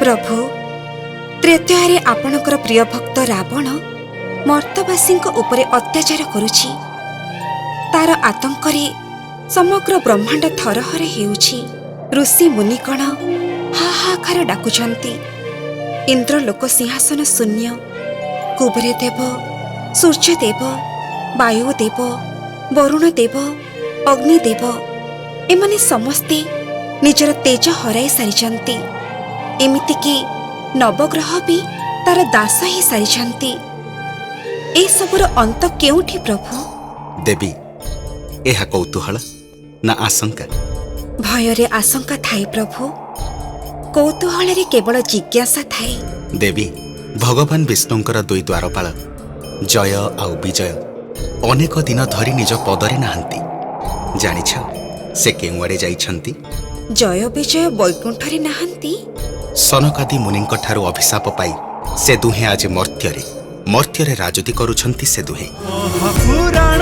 प्रभु त्रेतयारे आपणकर प्रिय भक्त रावण मर्तवासी उपरे अत्याचार करुछि। तार आतंकरे समग्र ब्रह्मांड थरहर हेउछि। ऋषि मुनिकण हाहाकार डाकुचंती। इंद्रलोक सिंहासन शून्य। कुबेर देव, सूर्यदेव, वायुदेव, वरुण देव, अग्निदेव एमाने समस्ते निजर तेज हराई सारिचंती। एमितिकी नवग्रह भी तार दास ही सारिचंती। ए सबुर अंत केउठी प्रभु? देवी एहा कौतूहल ना आशंका? भयरे आशंका थाई प्रभु, कौतूहल केवल जिज्ञासा थाई। देवी भगवान विष्णुंकर दुई द्वारपाल जय आउ विजय अनेक दिन धरी निज पदरे नाहंती। जानिछ से केउआड़े जाइछंती? जय विजय वैकुंठरे नाहंती। सनकादि मुनिंक ठारू अभिशाप पाई से दुहे आज मर्त्यरे राजती करुछंती। से दुहे महापुराण